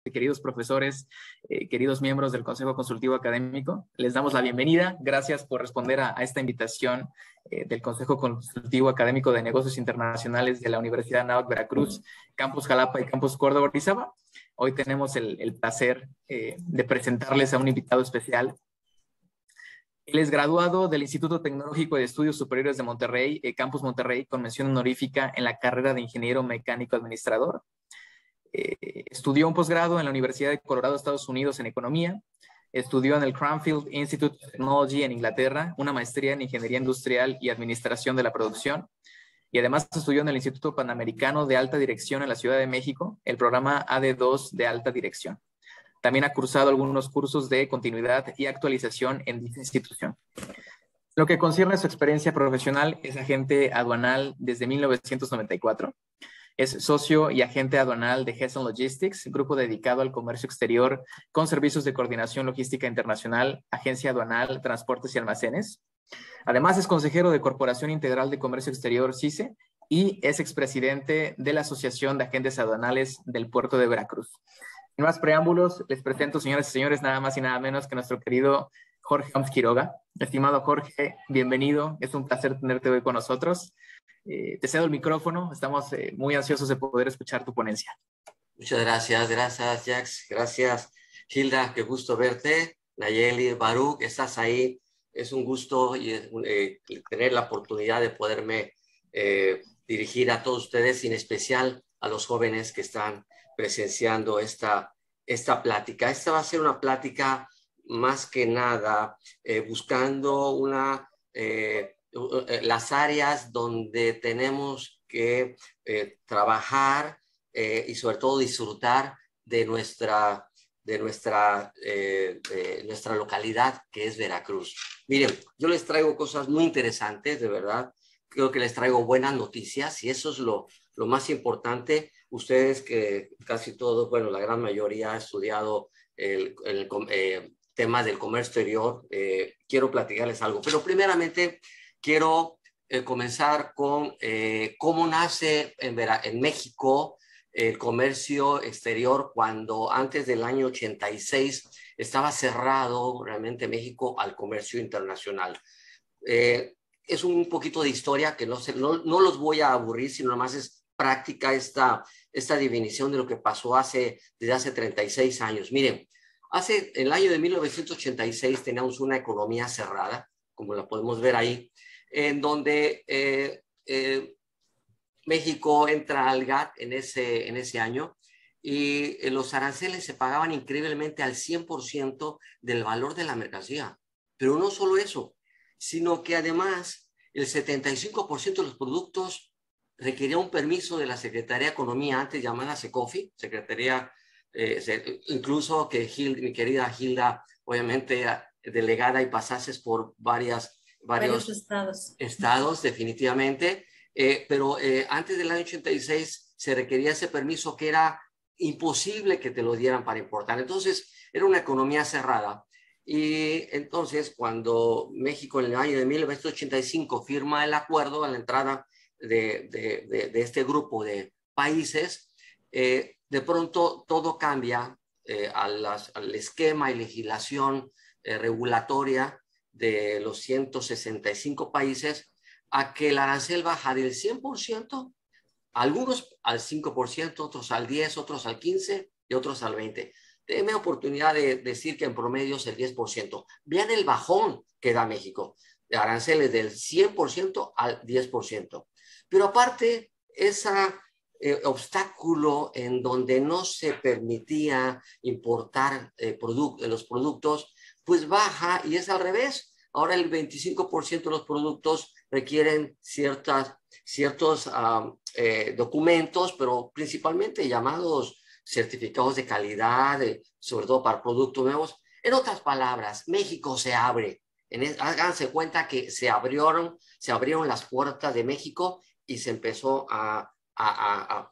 queridos profesores, queridos miembros del Consejo Consultivo Académico. Les damos la bienvenida. Gracias por responder a esta invitación del Consejo Consultivo Académico de Negocios Internacionales de la Universidad Anáhuac Veracruz, Campus Jalapa y Campus Córdoba Orizaba. Hoy tenemos el placer de presentarles a un invitado especial. Él es graduado del Instituto Tecnológico de Estudios Superiores de Monterrey, Campus Monterrey, con mención honorífica en la carrera de Ingeniero Mecánico Administrador. Estudió un posgrado en la Universidad de Colorado, Estados Unidos, en Economía. Estudió en el Cranfield Institute of Technology en Inglaterra, una maestría en Ingeniería Industrial y Administración de la Producción. Y además estudió en el Instituto Panamericano de Alta Dirección en la Ciudad de México, el programa AD2 de Alta Dirección. También ha cursado algunos cursos de continuidad y actualización en dicha institución. Lo que concierne a su experiencia profesional, es agente aduanal desde 1994. Es socio y agente aduanal de Hesson Logistics, grupo dedicado al comercio exterior con servicios de coordinación logística internacional, agencia aduanal, transportes y almacenes. Además, es consejero de Corporación Integral de Comercio Exterior, CICE, y es expresidente de la Asociación de Agentes Aduanales del Puerto de Veracruz. Sin más preámbulos, les presento, señoras y señores, nada más y nada menos que nuestro querido Jorge Homs Quiroga. Estimado Jorge, bienvenido. Es un placer tenerte hoy con nosotros. Te cedo el micrófono. Estamos muy ansiosos de poder escuchar tu ponencia. Muchas gracias, Jax. Gracias, Hilda. Qué gusto verte. Nayeli, Baruch, estás ahí. Es un gusto tener la oportunidad de poderme dirigir a todos ustedes, y en especial a los jóvenes que están presenciando esta plática. Esta va a ser una plática más que nada buscando las áreas donde tenemos que trabajar y sobre todo disfrutar de nuestra localidad, que es Veracruz. Miren, yo les traigo cosas muy interesantes, de verdad. Creo que les traigo buenas noticias y eso es lo más importante. Ustedes que casi todos, bueno, la gran mayoría ha estudiado temas del comercio exterior, quiero platicarles algo. Pero primeramente quiero comenzar con cómo nace en México el comercio exterior, cuando antes del año 86 estaba cerrado realmente México al comercio internacional. Es un poquito de historia que no los voy a aburrir, sino nomás es práctica esta definición de lo que pasó desde hace 36 años. Miren, en el año de 1986 teníamos una economía cerrada, como la podemos ver ahí, en donde México entra al GATT en ese año, y los aranceles se pagaban increíblemente al 100% del valor de la mercancía. Pero no solo eso, sino que además el 75% de los productos requería un permiso de la Secretaría de Economía, antes llamada SECOFI, Secretaría, incluso que mi querida Hilda, obviamente era delegada y pasases por varios estados, definitivamente, pero antes del año 86 se requería ese permiso, que era imposible que te lo dieran para importar. Entonces era una economía cerrada. Y entonces, cuando México en el año de 1985 firma el acuerdo a la entrada de este grupo de países, de pronto todo cambia al esquema y legislación regulatoria de los 165 países, a que el arancel baja del 100%, algunos al 5%, otros al 10%, otros al 15% y otros al 20%. Déme oportunidad de decir que en promedio es el 10%. Vean el bajón que da México, de aranceles del 100% al 10%. Pero aparte, ese obstáculo en donde no se permitía importar los productos, pues baja, y es al revés. Ahora el 25% de los productos requieren ciertos documentos, pero principalmente llamados certificados de calidad, sobre todo para productos nuevos. En otras palabras, México se abre. Háganse cuenta que se abrieron las puertas de México, y se empezó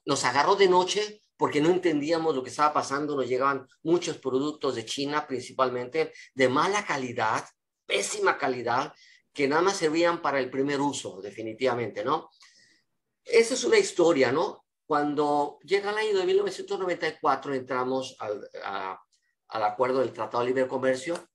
nos agarró de noche porque no entendíamos lo que estaba pasando. Nos llegaban muchos productos de China, principalmente de mala calidad, pésima calidad, que nada más servían para el primer uso, definitivamente, ¿no? Esa es una historia, ¿no? Cuando llega el año de 1994, entramos al acuerdo del Tratado de Libre Comercio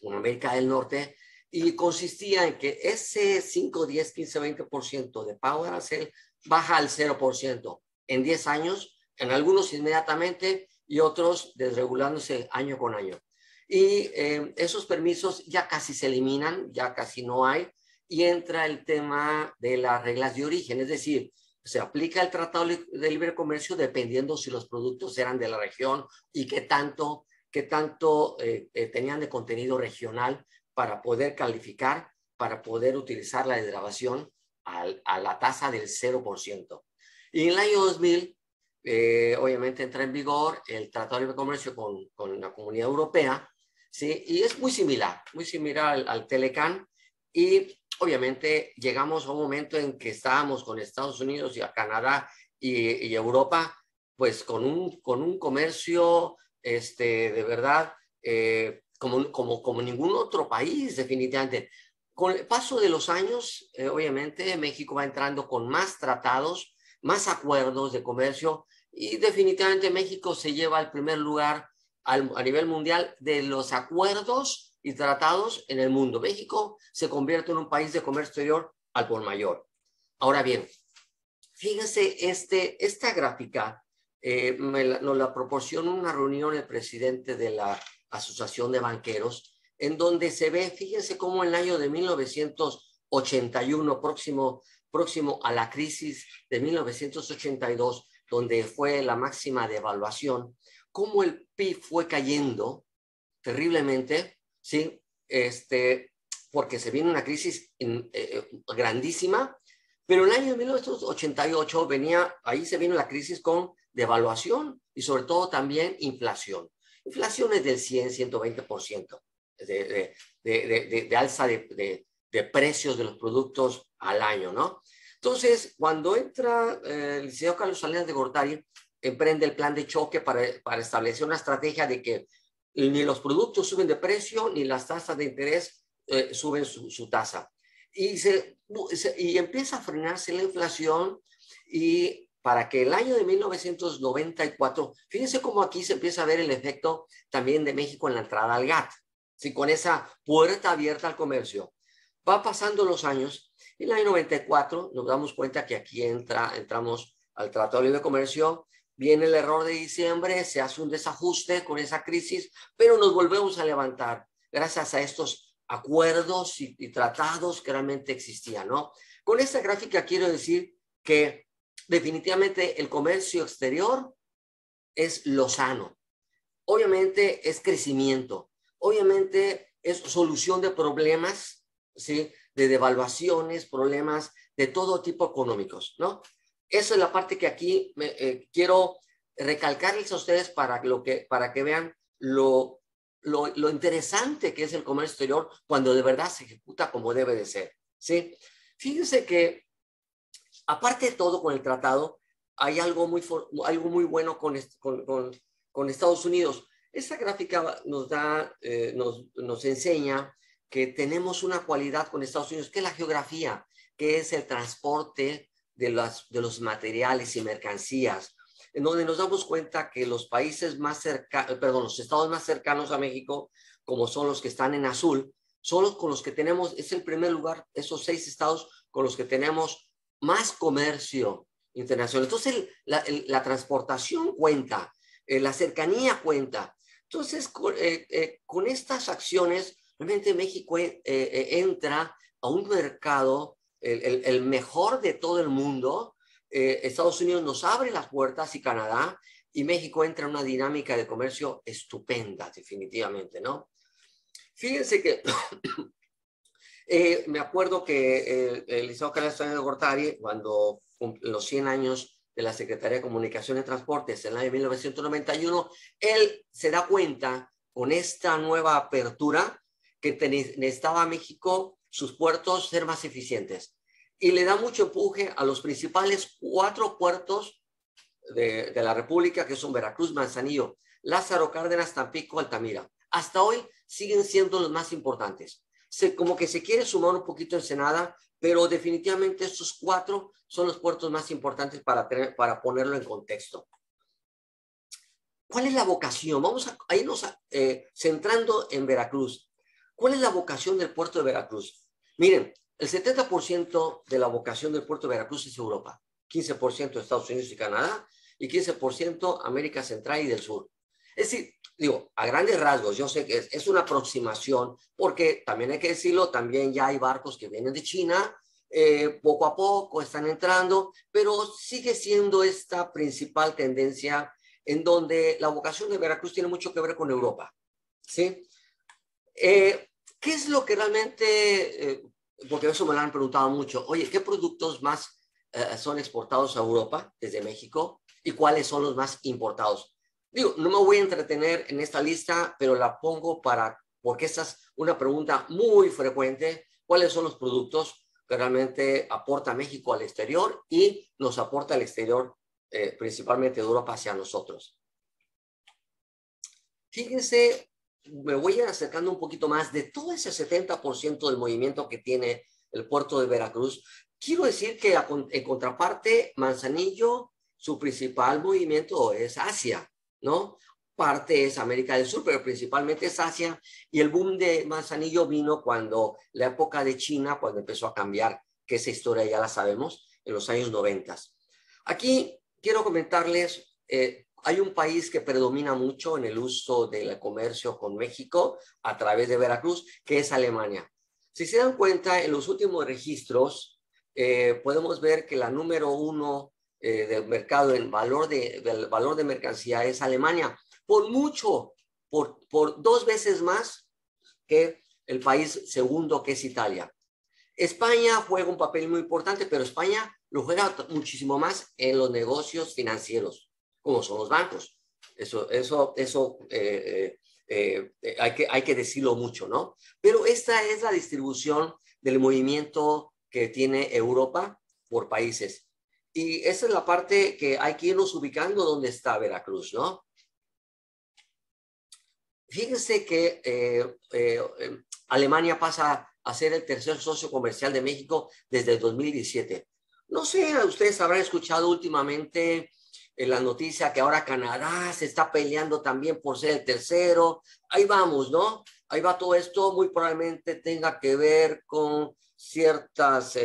con América del Norte, y consistía en que ese 5, 10, 15, 20% de pago de arancel baja al 0% en 10 años, en algunos inmediatamente y otros desregulándose año con año. Y esos permisos ya casi se eliminan, ya casi no hay, y entra el tema de las reglas de origen, es decir, se aplica el Tratado de Libre Comercio dependiendo si los productos eran de la región y qué tanto tenían de contenido regional para poder calificar, para poder utilizar la desgravación a la tasa del 0%. Y en el año 2000, obviamente entra en vigor el Tratado de Libre Comercio con la Comunidad Europea, ¿sí? Y es muy similar al Telecan, y obviamente llegamos a un momento en que estábamos con Estados Unidos y a Canadá y Europa, pues con un comercio de verdad como ningún otro país, definitivamente. Con el paso de los años, obviamente México va entrando con más tratados, más acuerdos de comercio, y definitivamente México se lleva al primer lugar a nivel mundial de los acuerdos y tratados en el mundo. México se convierte en un país de comercio exterior al por mayor. Ahora bien, fíjense, esta gráfica nos la proporcionó una reunión el presidente de la Asociación de Banqueros, en donde se ve, fíjense cómo en el año de 1981, próximo a la crisis de 1982, donde fue la máxima devaluación, cómo el PIB fue cayendo terriblemente, ¿sí? Porque se viene una crisis grandísima, pero en el año 1988 ahí se vino la crisis con devaluación y sobre todo también inflación. Inflación es del 100, 120% de alza de precios de los productos al año, ¿no? Entonces, cuando entra el licenciado Carlos Salinas de Gortari, emprende el plan de choque para establecer una estrategia de que ni los productos suben de precio, ni las tasas de interés suben su tasa. Y empieza a frenarse la inflación, y para que el año de 1994, fíjense cómo aquí se empieza a ver el efecto también de México en la entrada al GATT, ¿sí? Con esa puerta abierta al comercio. Va pasando los años, y en el año 94 nos damos cuenta que aquí entramos al Tratado de Libre Comercio, viene el error de diciembre, se hace un desajuste con esa crisis, pero nos volvemos a levantar gracias a estos acuerdos y tratados que realmente existían, ¿no? Con esta gráfica quiero decir que definitivamente el comercio exterior es lo sano. Obviamente es crecimiento, obviamente es solución de problemas, ¿sí? De devaluaciones, problemas de todo tipo económicos, ¿no? Esa es la parte que aquí quiero recalcarles a ustedes para que vean lo interesante que es el comercio exterior cuando de verdad se ejecuta como debe de ser, ¿sí? Fíjense que, aparte de todo, con el tratado, hay algo muy bueno con Estados Unidos. Esta gráfica nos enseña que tenemos una cualidad con Estados Unidos, que es la geografía, que es el transporte de los materiales y mercancías, en donde nos damos cuenta que los estados más cercanos a México, como son los que están en azul, son los con los que tenemos, es el primer lugar, esos 6 estados con los que tenemos más comercio internacional. Entonces, la transportación cuenta, la cercanía cuenta. Entonces, con estas acciones, realmente México entra a un mercado, el mejor de todo el mundo. Estados Unidos nos abre las puertas, y Canadá, y México entra en una dinámica de comercio estupenda, definitivamente, ¿no? Fíjense que me acuerdo que el licenciado Carlos Salinas de Gortari, cuando los 100 años de la Secretaría de Comunicación y Transportes en el año 1991, él se da cuenta con esta nueva apertura que necesitaba México, sus puertos, ser más eficientes. Y le da mucho empuje a los principales 4 puertos de la República, que son Veracruz, Manzanillo, Lázaro Cárdenas, Tampico, Altamira. Hasta hoy siguen siendo los más importantes. como que se quiere sumar un poquito Ensenada, pero definitivamente estos 4 son los puertos más importantes para ponerlo en contexto. ¿Cuál es la vocación? Vamos a irnos centrando en Veracruz. ¿Cuál es la vocación del puerto de Veracruz? Miren, el 70% de la vocación del puerto de Veracruz es Europa, 15% Estados Unidos y Canadá y 15% América Central y del Sur. Es decir, digo, a grandes rasgos, yo sé que es una aproximación, porque también hay que decirlo, también ya hay barcos que vienen de China, poco a poco están entrando, pero sigue siendo esta principal tendencia en donde la vocación de Veracruz tiene mucho que ver con Europa, ¿sí? ¿Qué es lo que realmente, porque eso me lo han preguntado mucho, oye, ¿qué productos más son exportados a Europa desde México y cuáles son los más importados? Digo, no me voy a entretener en esta lista, pero la pongo porque esta es una pregunta muy frecuente. ¿Cuáles son los productos que realmente aporta México al exterior y nos aporta al exterior, principalmente de Europa hacia nosotros? Fíjense, me voy a ir acercando un poquito más de todo ese 70% del movimiento que tiene el puerto de Veracruz. Quiero decir que en contraparte, Manzanillo, su principal movimiento es Asia, ¿no? Parte es América del Sur, pero principalmente es Asia. Y el boom de Manzanillo vino cuando la época de China, cuando empezó a cambiar, que esa historia ya la sabemos, en los años 90. Aquí quiero comentarles, hay un país que predomina mucho en el uso del comercio con México a través de Veracruz, que es Alemania. Si se dan cuenta, en los últimos registros, podemos ver que la número 1 del mercado en del valor de mercancía es Alemania, por mucho, por 2 veces más que el país segundo, que es Italia. España juega un papel muy importante, pero España lo juega muchísimo más en los negocios financieros, como son los bancos. Eso hay que decirlo mucho, ¿no? Pero esta es la distribución del movimiento que tiene Europa por países. Y esa es la parte que hay que irnos ubicando donde está Veracruz, ¿no? Fíjense que Alemania pasa a ser el tercer socio comercial de México desde el 2017. No sé, ustedes habrán escuchado últimamente en la noticia que ahora Canadá se está peleando también por ser el tercero. Ahí vamos, ¿no? Ahí va todo esto, muy probablemente tenga que ver con ciertas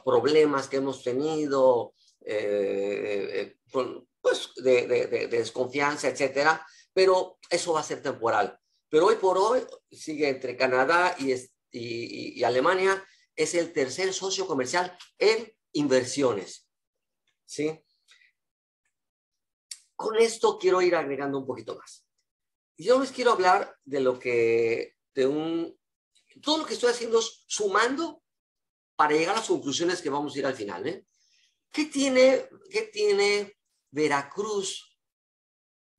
problemas que hemos tenido pues, de desconfianza, etcétera, pero eso va a ser temporal. Pero hoy por hoy sigue entre Canadá y Alemania, es el tercer socio comercial en inversiones, ¿sí? Con esto quiero ir agregando un poquito más. Yo les quiero hablar de todo lo que estoy haciendo es sumando para llegar a las conclusiones que vamos a ir al final, ¿eh? ¿Qué tiene Veracruz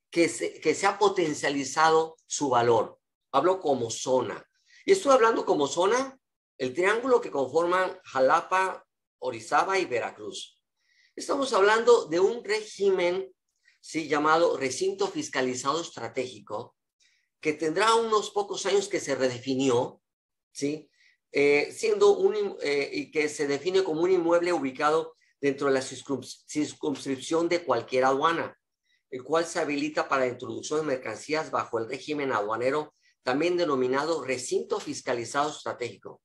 que se ha potencializado su valor? Hablo como zona. Y estoy hablando como zona, el triángulo que conforman Jalapa, Orizaba y Veracruz. Estamos hablando de un régimen, sí, llamado recinto fiscalizado estratégico, que tendrá unos pocos años que se redefinió, ¿sí? Y que se define como un inmueble ubicado dentro de la circunscripción de cualquier aduana, el cual se habilita para la introducción de mercancías bajo el régimen aduanero, también denominado recinto fiscalizado estratégico.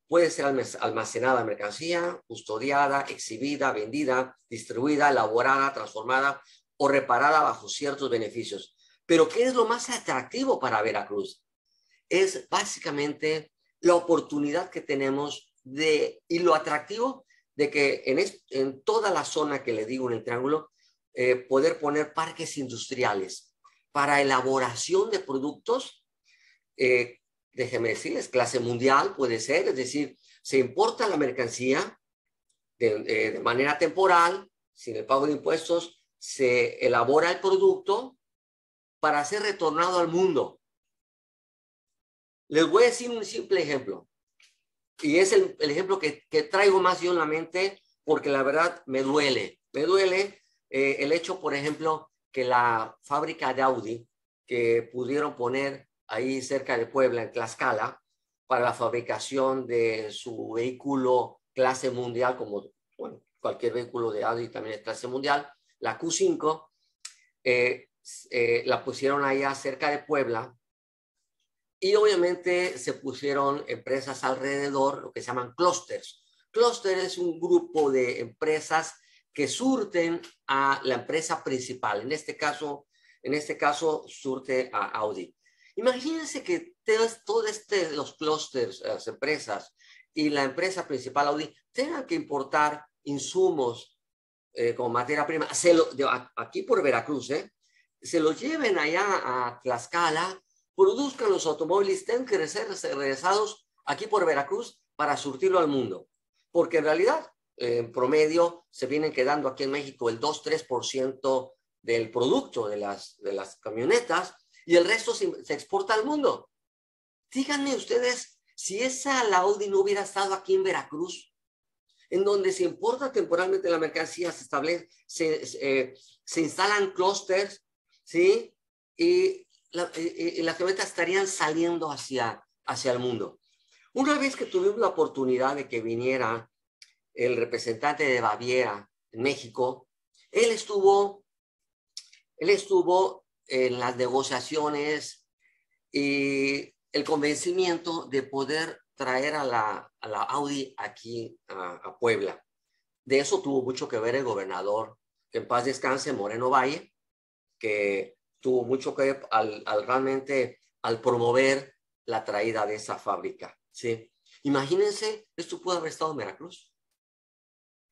Puede ser almacenada mercancía, custodiada, exhibida, vendida, distribuida, elaborada, transformada o reparada bajo ciertos beneficios. Pero ¿qué es lo más atractivo para Veracruz? Es básicamente la oportunidad que tenemos y lo atractivo de que en toda la zona que le digo en el triángulo, poder poner parques industriales para elaboración de productos, déjenme decirles, clase mundial puede ser, es decir, se importa la mercancía de manera temporal, sin el pago de impuestos, se elabora el producto para ser retornado al mundo. Les voy a decir un simple ejemplo, y es el ejemplo que traigo más yo en la mente, porque la verdad me duele el hecho, por ejemplo, que la fábrica de Audi, que pudieron poner ahí cerca de Puebla, en Tlaxcala, para la fabricación de su vehículo clase mundial, como bueno, cualquier vehículo de Audi también es clase mundial, la Q5, la pusieron allá cerca de Puebla, y obviamente se pusieron empresas alrededor, lo que se llaman clústeres. Clúster es un grupo de empresas que surten a la empresa principal. En este caso surte a Audi. Imagínense que todos los clústeres, las empresas y la empresa principal Audi tengan que importar insumos como materia prima, aquí por Veracruz, se los lleven allá a Tlaxcala, produzcan los automóviles, tengan que ser regresados aquí por Veracruz para surtirlo al mundo. Porque en realidad, en promedio, se vienen quedando aquí en México el 2-3% del producto de las camionetas y el resto se exporta al mundo. Díganme ustedes, si la Audi no hubiera estado aquí en Veracruz, en donde se importa temporalmente la mercancía, se instalan clústeres, ¿sí? Y las camionetas estarían saliendo hacia el mundo. Una vez que tuvimos la oportunidad de que viniera el representante de Baviera en México, él estuvo en las negociaciones y el convencimiento de poder traer a la Audi aquí a Puebla. De eso tuvo mucho que ver el gobernador, que en paz descanse, Moreno Valle, que tuvo mucho que ver realmente al promover la traída de esa fábrica, ¿sí? Imagínense, esto pudo haber estado en Veracruz.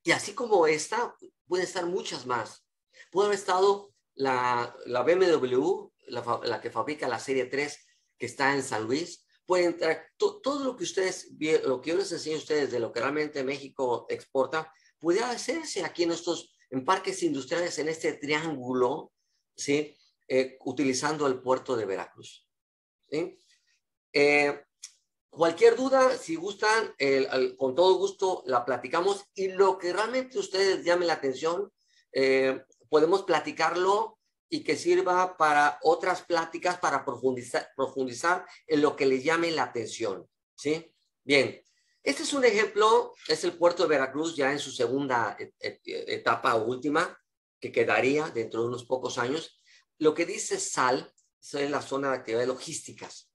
Y así como esta, pueden estar muchas más. Puede haber estado la BMW, la que fabrica la Serie 3, que está en San Luis. Puede entrar, todo lo que lo que yo les enseño a ustedes de lo que realmente México exporta, puede hacerse aquí en parques industriales, en este triángulo, ¿sí? Utilizando el puerto de Veracruz, ¿sí? Cualquier duda, si gustan, con todo gusto la platicamos, y lo que realmente ustedes llamen la atención, podemos platicarlo y que sirva para otras pláticas para profundizar en lo que les llame la atención, ¿sí? Bien, este es un ejemplo, es el puerto de Veracruz ya en su segunda etapa o última, que quedaría dentro de unos pocos años. Lo que dice SAL es la zona de actividades logísticas.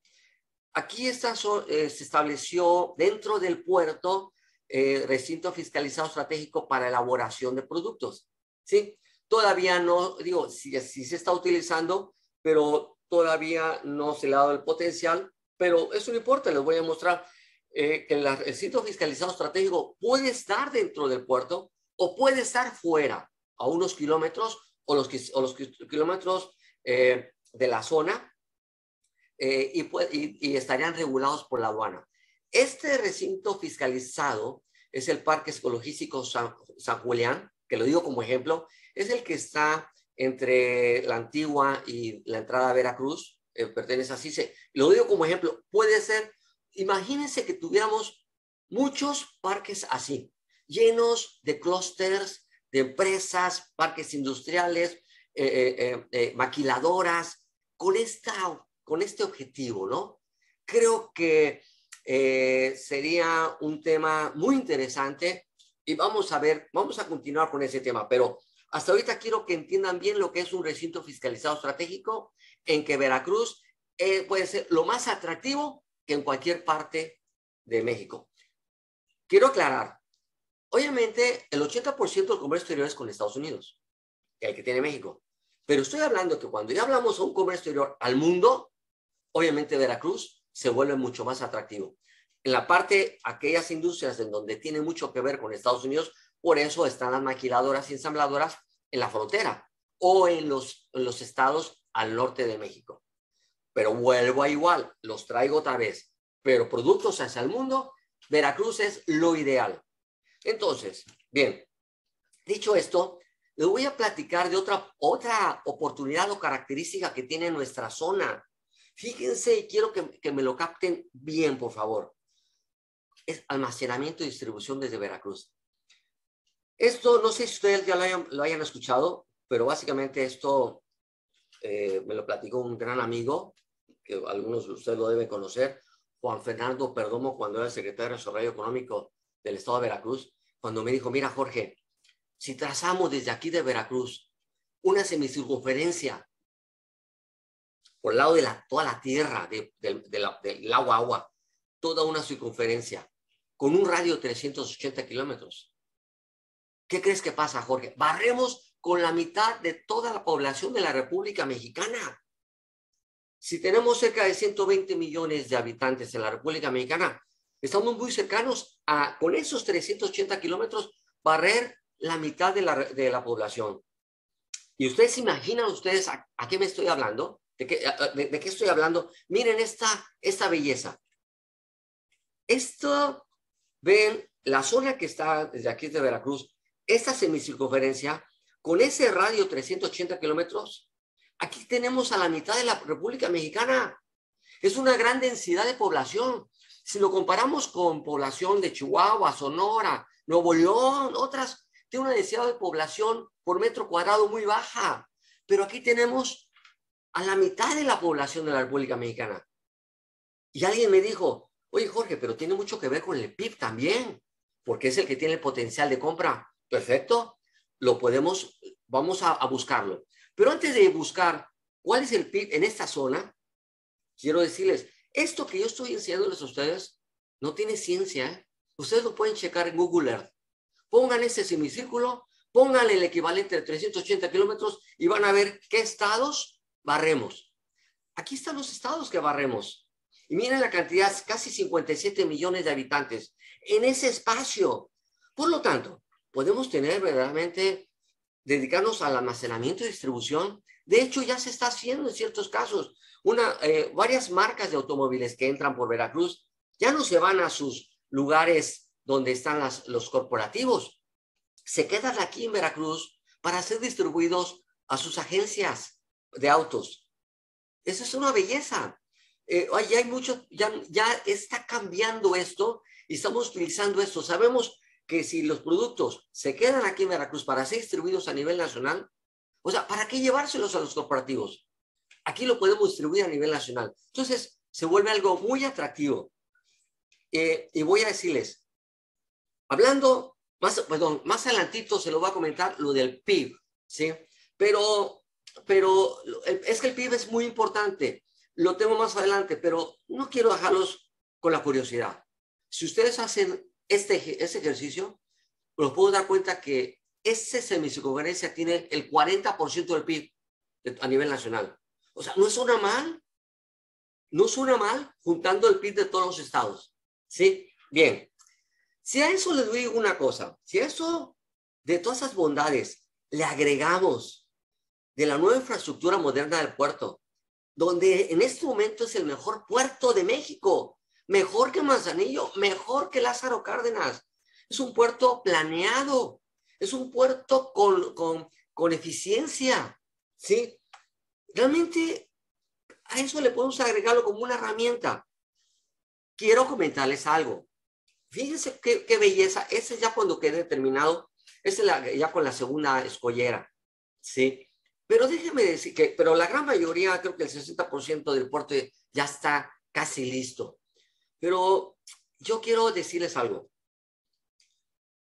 Aquí se estableció dentro del puerto recinto fiscalizado estratégico para elaboración de productos, ¿sí? Todavía no, digo, sí se está utilizando, pero todavía no se le ha dado el potencial, pero eso no importa, les voy a mostrar que el recinto fiscalizado estratégico puede estar dentro del puerto o puede estar fuera, a unos kilómetros o los kilómetros de la zona, y estarían regulados por la aduana. Este recinto fiscalizado es el Parque Ecológico San Julián, que lo digo como ejemplo, es el que está entre la Antigua y la entrada a Veracruz, pertenece a CICE. Lo digo como ejemplo, puede ser, imagínense que tuviéramos muchos parques así, llenos de clústeres, de empresas, parques industriales, maquiladoras, con este objetivo, ¿no? Creo que sería un tema muy interesante y vamos a continuar con ese tema, pero hasta ahorita quiero que entiendan bien lo que es un recinto fiscalizado estratégico, en que Veracruz puede ser lo más atractivo que en cualquier parte de México. Quiero aclarar, obviamente el 80% del comercio exterior es con Estados Unidos, el que tiene México, pero estoy hablando que cuando ya hablamos de un comercio exterior al mundo, obviamente Veracruz se vuelve mucho más atractivo. En la parte, aquellas industrias en donde tiene mucho que ver con Estados Unidos, por eso están las maquiladoras y ensambladoras en la frontera o en los estados al norte de México. Pero vuelvo a igual, los traigo otra vez. Pero productos hacia el mundo, Veracruz es lo ideal. Entonces, bien, dicho esto, les voy a platicar de otra oportunidad o característica que tiene nuestra zona. Fíjense, y quiero que me lo capten bien, por favor. Es almacenamiento y distribución desde Veracruz. Esto, no sé si ustedes ya lo hayan escuchado, pero básicamente esto me lo platicó un gran amigo, que algunos de ustedes lo deben conocer, Juan Fernando Perdomo, cuando era el secretario de Desarrollo Económico del Estado de Veracruz, cuando me dijo, mira, Jorge, si trazamos desde aquí de Veracruz una semicircunferencia por el lado de toda la tierra, del agua, toda una circunferencia, con un radio de 380 kilómetros, ¿qué crees que pasa, Jorge? Barremos con la mitad de toda la población de la República Mexicana. Si tenemos cerca de 120 millones de habitantes en la República Mexicana, estamos muy cercanos a, con esos 380 kilómetros, barrer la mitad de la población. ¿Y ustedes se imaginan a qué me estoy hablando? ¿De qué estoy hablando? Miren esta belleza. Esto, ven, la zona que está desde aquí de Veracruz, esta semicircunferencia, con ese radio 380 kilómetros, aquí tenemos a la mitad de la República Mexicana. Es una gran densidad de población. Si lo comparamos con población de Chihuahua, Sonora, Nuevo León, otras, tiene una densidad de población por metro cuadrado muy baja. Pero aquí tenemos a la mitad de la población de la República Mexicana. Y alguien me dijo, oye, Jorge, pero tiene mucho que ver con el PIB también, porque es el que tiene el potencial de compra. Perfecto, vamos a buscarlo. Pero antes de buscar cuál es el PIB en esta zona, quiero decirles, esto que yo estoy enseñándoles a ustedes no tiene ciencia, ¿eh? Ustedes lo pueden checar en Google Earth. Pongan ese semicírculo, pónganle el equivalente de 380 kilómetros y van a ver qué estados barremos. Aquí están los estados que barremos. Y miren la cantidad, casi 57 millones de habitantes en ese espacio. Por lo tanto, podemos tener verdaderamente, dedicarnos al almacenamiento y distribución. De hecho, ya se está haciendo en ciertos casos. Varias marcas de automóviles que entran por Veracruz ya no se van a sus lugares donde están los corporativos. Se quedan aquí en Veracruz para ser distribuidos a sus agencias de autos. Esa es una belleza. Hay mucho, ya está cambiando esto y estamos utilizando esto. Sabemos que si los productos se quedan aquí en Veracruz para ser distribuidos a nivel nacional, o sea, ¿para qué llevárselos a los corporativos? Aquí lo podemos distribuir a nivel nacional. Entonces, se vuelve algo muy atractivo. Y voy a decirles, hablando, más adelantito se lo voy a comentar lo del PIB, ¿sí? Pero es que el PIB es muy importante. Lo tengo más adelante, pero no quiero dejarlos con la curiosidad. Si ustedes hacen este ejercicio, los puedo dar cuenta que esa semicircunferencia tiene el 40% del PIB a nivel nacional. O sea, no suena mal juntando el PIB de todos los estados, ¿sí? Bien, si a eso les digo una cosa, si a eso, de todas esas bondades, le agregamos de la nueva infraestructura moderna del puerto, donde en este momento es el mejor puerto de México, mejor que Manzanillo, mejor que Lázaro Cárdenas. Es un puerto planeado, es un puerto con eficiencia, ¿sí? Realmente a eso le podemos agregarlo como una herramienta. Quiero comentarles algo. Fíjense qué belleza. Ese ya cuando quede terminado, ese ya con la segunda escollera, ¿sí? Pero déjenme decir pero la gran mayoría, creo que el 60% del puerto ya está casi listo. Pero yo quiero decirles algo.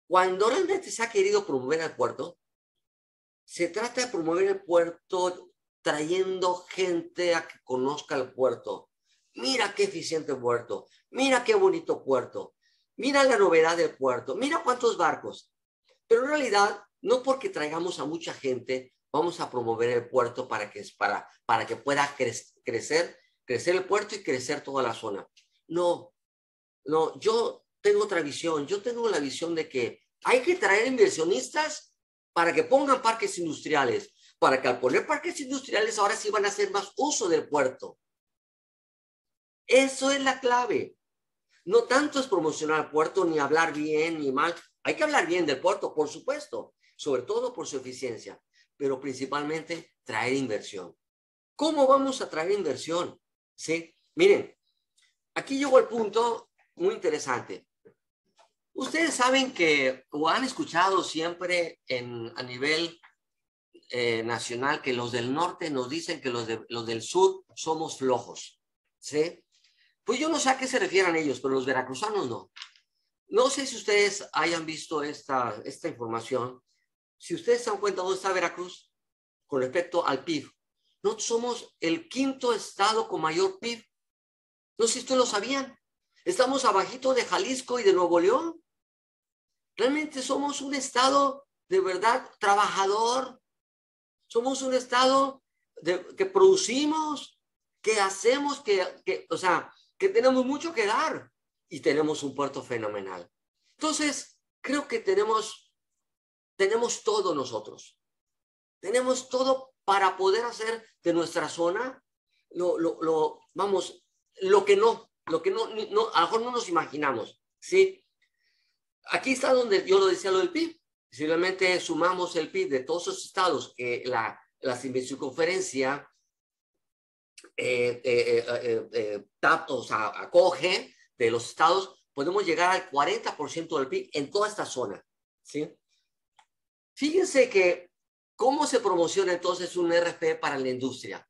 Cuando realmente se ha querido promover el puerto, se trata de promover el puerto trayendo gente a que conozca el puerto. Mira qué eficiente puerto, mira qué bonito puerto, mira la novedad del puerto, mira cuántos barcos. Pero en realidad, no porque traigamos a mucha gente, vamos a promover el puerto para que pueda crecer el puerto y crecer toda la zona. No, yo tengo otra visión. Yo tengo la visión de que hay que traer inversionistas para que pongan parques industriales, para que al poner parques industriales ahora sí van a hacer más uso del puerto. Eso es la clave. No tanto es promocionar el puerto, ni hablar bien ni mal. Hay que hablar bien del puerto, por supuesto, sobre todo por su eficiencia, pero principalmente traer inversión. ¿Cómo vamos a traer inversión? ¿Sí? Miren, aquí llegó el punto muy interesante. Ustedes saben que, o han escuchado siempre a nivel nacional, que los del norte nos dicen que los del sur somos flojos. ¿sí? Pues yo no sé a qué se refieren ellos, pero los veracruzanos no. No sé si ustedes hayan visto esta información. Si ustedes se dan cuenta dónde está Veracruz con respecto al PIB. Nosotros somos el quinto estado con mayor PIB. No sé si ustedes lo sabían. Estamos abajito de Jalisco y de Nuevo León. Realmente somos un estado de verdad trabajador. Somos un estado que producimos, que hacemos, o sea, que tenemos mucho que dar y tenemos un puerto fenomenal. Entonces, creo que tenemos todo nosotros. Tenemos todo para poder hacer de nuestra zona vamos, lo que no, a lo mejor no nos imaginamos, ¿sí? Aquí está donde yo lo decía lo del PIB. Si realmente sumamos el PIB de todos esos estados que la circunferencia o sea, acoge de los estados, podemos llegar al 40% del PIB en toda esta zona, ¿sí? Fíjense que cómo se promociona entonces un RP para la industria.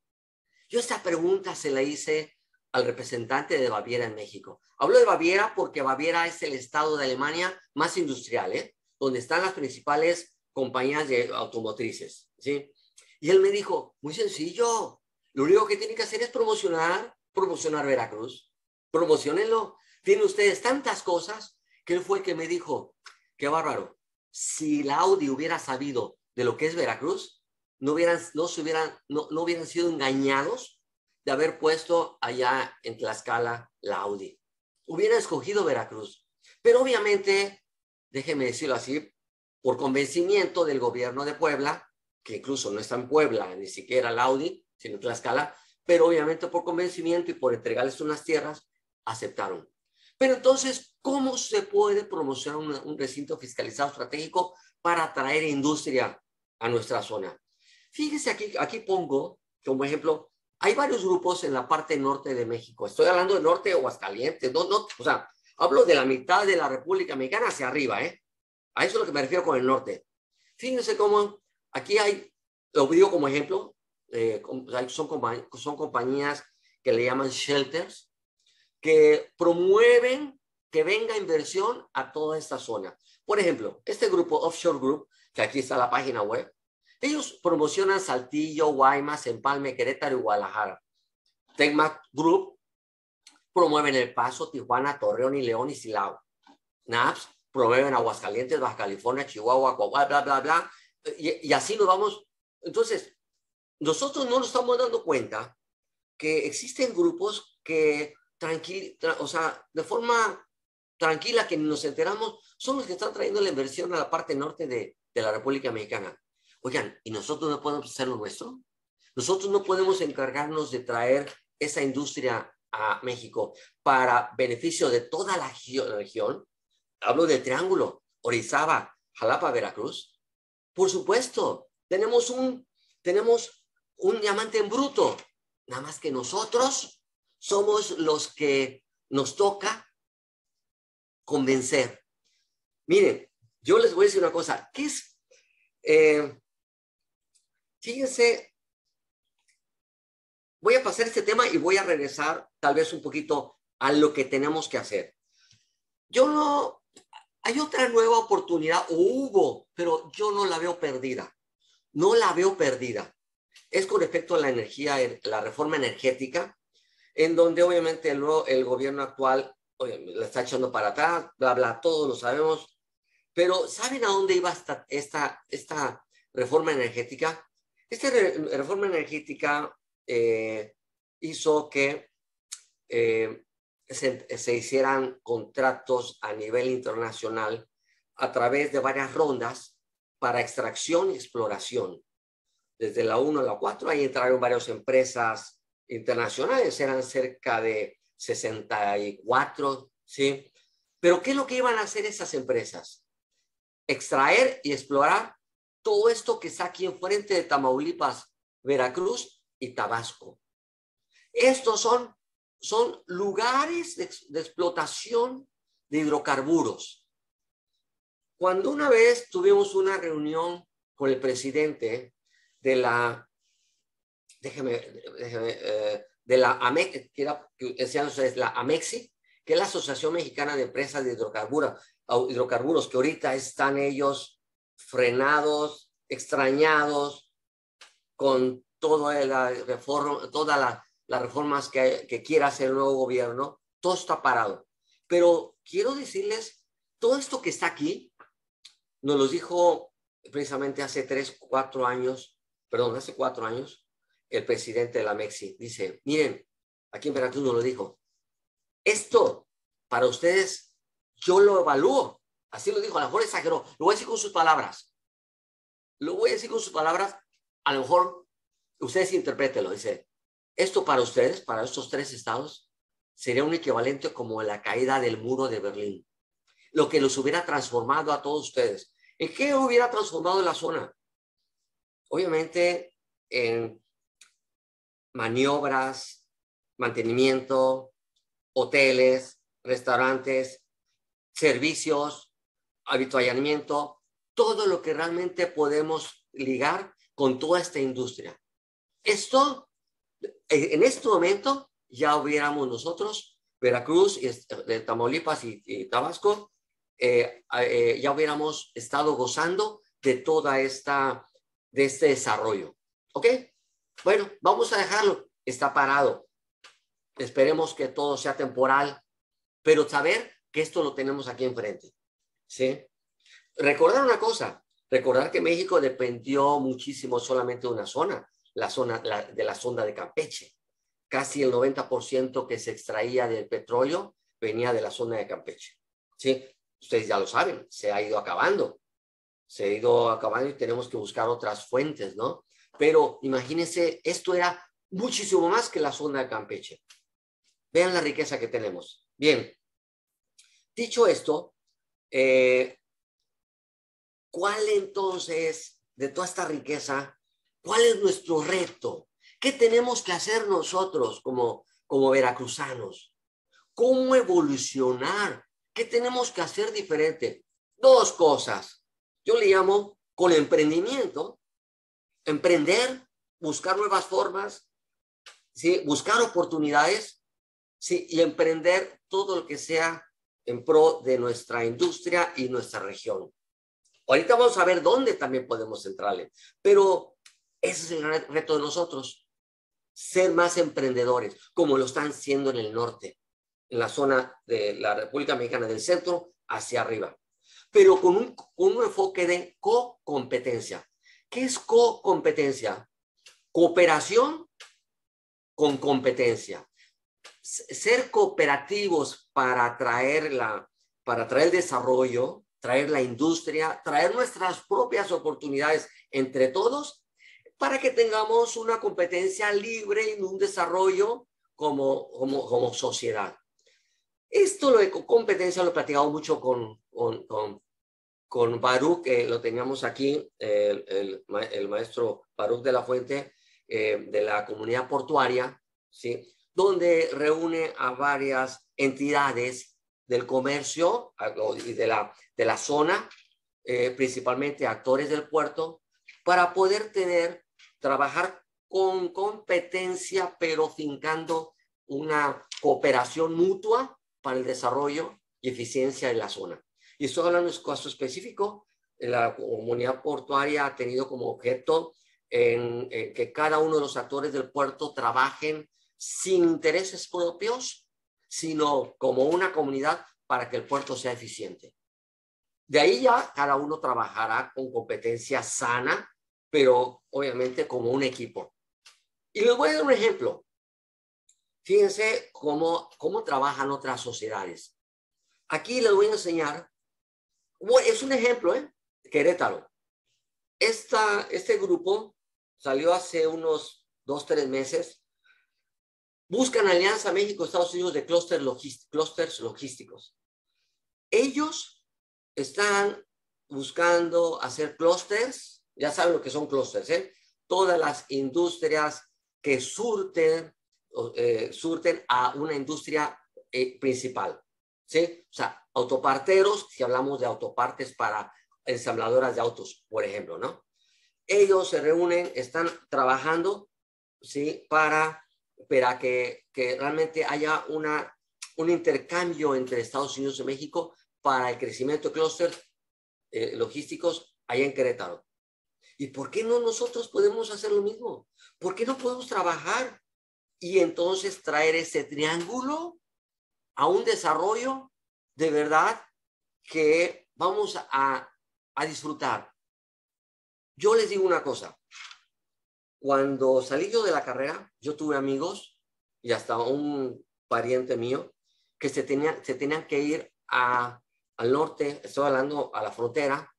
Yo esta pregunta se la hice al representante de Baviera en México. Hablo de Baviera porque Baviera es el estado de Alemania más industrial, donde están las principales compañías de automotrices, ¿sí? Y él me dijo, muy sencillo, lo único que tienen que hacer es promocionar Veracruz. Promocionenlo. Tienen ustedes tantas cosas que él fue el que me dijo, qué bárbaro, si la Audi hubiera sabido de lo que es Veracruz, no hubieran sido engañados de haber puesto allá en Tlaxcala la Audi. Hubieran escogido Veracruz. Pero obviamente, déjeme decirlo así, por convencimiento del gobierno de Puebla, que incluso no está en Puebla, ni siquiera la Audi, sino en Tlaxcala, pero obviamente por convencimiento y por entregarles unas tierras, aceptaron. Pero entonces, ¿cómo se puede promocionar un recinto fiscalizado estratégico para atraer industria a nuestra zona? Fíjese, aquí pongo como ejemplo, hay varios grupos en la parte norte de México. Estoy hablando del norte o Aguascalientes, o sea, hablo de la mitad de la República Mexicana hacia arriba, ¿eh? A eso es lo que me refiero con el norte. Fíjense cómo aquí lo digo como ejemplo, son compañías que le llaman shelters, que promueven que venga inversión a toda esta zona. Por ejemplo, este grupo, Offshore Group, que aquí está la página web, ellos promocionan Saltillo, Guaymas, Empalme, Querétaro y Guadalajara. Tecmac Group promueven El Paso, Tijuana, Torreón y León y Silao. NAPS promueven Aguascalientes, Baja California, Chihuahua, Coahuila, bla, bla, bla. Y así nos vamos. Entonces, nosotros no nos estamos dando cuenta que existen grupos que o sea, de forma tranquila que nos enteramos, son los que están trayendo la inversión a la parte norte de la República Mexicana. Oigan, ¿y nosotros no podemos hacer lo nuestro? Nosotros no podemos encargarnos de traer esa industria a México para beneficio de toda la región. Hablo del Triángulo, Orizaba, Jalapa, Veracruz. Por supuesto, tenemos un diamante en bruto. Nada más que nosotros somos los que nos toca convencer. Miren, yo les voy a decir una cosa. ¿Qué es? Fíjense, voy a pasar este tema y voy a regresar tal vez un poquito a lo que tenemos que hacer. Hay otra nueva oportunidad, o hubo, pero yo no la veo perdida. No la veo perdida. Es con respecto a la energía, la reforma energética, en donde obviamente el gobierno actual la está echando para atrás, bla, bla, todos lo sabemos. Pero ¿saben a dónde iba esta reforma energética? Esta reforma energética hizo que se hicieran contratos a nivel internacional a través de varias rondas para extracción y exploración. Desde la 1 a la 4, ahí entraron varias empresas internacionales, eran cerca de 64, ¿sí? Pero ¿qué es lo que iban a hacer esas empresas? Extraer y explorar todo esto que está aquí enfrente de Tamaulipas, Veracruz y Tabasco. Estos son lugares de explotación de hidrocarburos. Cuando una vez tuvimos una reunión con el presidente de de la AMEC, que decían ustedes, la AMEXI, que es la Asociación Mexicana de Empresas de Hidrocarburos, que ahorita están ellos frenados, extrañados, con toda la reforma, todas las reformas que quiera hacer el nuevo gobierno, todo está parado. Pero quiero decirles, todo esto que está aquí, nos lo dijo precisamente hace 4 años, el presidente de la MEXI. Dice, miren, aquí en Veracruz nos lo dijo, esto para ustedes yo lo evalúo. Así lo dijo, a lo mejor exageró, lo voy a decir con sus palabras. A lo mejor ustedes interprétenlo. Dice, esto para ustedes, para estos 3 estados, sería un equivalente como la caída del muro de Berlín. Lo que los hubiera transformado a todos ustedes. ¿En qué hubiera transformado la zona? Obviamente en maniobras, mantenimiento, hoteles, restaurantes, servicios, avituallamiento, todo lo que realmente podemos ligar con toda esta industria. Esto, en este momento, ya hubiéramos nosotros, Veracruz, Tamaulipas y Tabasco, ya hubiéramos estado gozando de toda de este desarrollo. ¿Ok? Bueno, vamos a dejarlo. Está parado. Esperemos que todo sea temporal, pero saber que esto lo tenemos aquí enfrente. ¿Sí? Recordar una cosa, recordar que México dependió muchísimo solamente de una zona, de la sonda de Campeche. Casi el 90% que se extraía del petróleo venía de la zona de Campeche. ¿Sí? Ustedes ya lo saben, se ha ido acabando y tenemos que buscar otras fuentes, ¿no? Pero imagínense, esto era muchísimo más que la zona de Campeche. Vean la riqueza que tenemos. Bien, dicho esto, ¿cuál entonces, de toda esta riqueza, cuál es nuestro reto? ¿Qué tenemos que hacer nosotros como veracruzanos? ¿Cómo evolucionar? ¿Qué tenemos que hacer diferente? 2 cosas. Yo le llamo con emprendimiento, emprender, buscar nuevas formas, ¿sí? Buscar oportunidades, ¿sí? Y emprender todo lo que sea en pro de nuestra industria y nuestra región. Ahorita vamos a ver dónde también podemos entrarle, pero ese es el reto de nosotros, ser más emprendedores, como lo están siendo en el norte, en la zona de la República Mexicana del Centro hacia arriba, pero con un enfoque de co-competencia. ¿Qué es co-competencia? Cooperación con competencia. Ser cooperativos para traer el desarrollo, traer la industria, traer nuestras propias oportunidades entre todos, para que tengamos una competencia libre y un desarrollo como sociedad. Esto de competencia lo he platicado mucho con Baruch, lo teníamos aquí, el maestro Baruch de la Fuente, de la comunidad portuaria, ¿sí? Donde reúne a varias entidades del comercio y de la zona, principalmente actores del puerto, para poder trabajar con competencia, pero fincando una cooperación mutua para el desarrollo y eficiencia de la zona. Y estoy hablando de un caso específico. La comunidad portuaria ha tenido como objeto en que cada uno de los actores del puerto trabajen sin intereses propios, sino como una comunidad para que el puerto sea eficiente. De ahí ya cada uno trabajará con competencia sana, pero obviamente como un equipo. Y les voy a dar un ejemplo. Fíjense cómo trabajan otras sociedades. Aquí les voy a enseñar, es un ejemplo, Querétaro. Este grupo salió hace unos 2-3 meses. Buscan alianza México-Estados Unidos de clústeres logísticos. Ellos están buscando hacer clústeres, ya saben lo que son clústeres, todas las industrias que surten a una industria principal, ¿sí? O sea, autoparteros, si hablamos de autopartes para ensambladoras de autos, por ejemplo, ¿no? Ellos se reúnen, están trabajando, ¿sí? Para para que realmente haya un intercambio entre Estados Unidos y México para el crecimiento de clústeres logísticos allá en Querétaro. ¿Y por qué no nosotros podemos hacer lo mismo? ¿Por qué no podemos trabajar y entonces traer ese triángulo a un desarrollo de verdad que vamos a disfrutar? Yo les digo una cosa. Cuando salí yo de la carrera, yo tuve amigos y hasta un pariente mío que se tenían que ir al norte, estoy hablando a la frontera,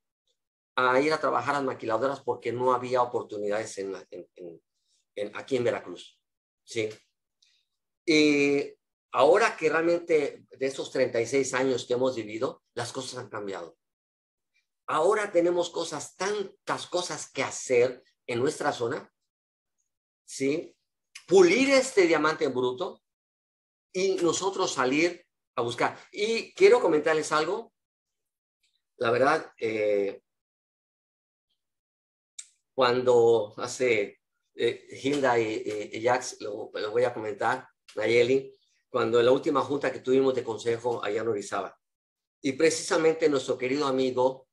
a ir a trabajar a las maquiladoras porque no había oportunidades aquí en Veracruz. ¿Sí? Y ahora que realmente de esos 36 años que hemos vivido, las cosas han cambiado. Ahora tenemos tantas cosas que hacer en nuestra zona, ¿sí? Pulir este diamante en bruto y nosotros salir a buscar. Y quiero comentarles algo. La verdad, cuando hace Hilda y Jax, lo voy a comentar, Nayeli, cuando en la última junta que tuvimos de consejo allá en Orizaba, y precisamente nuestro querido amigo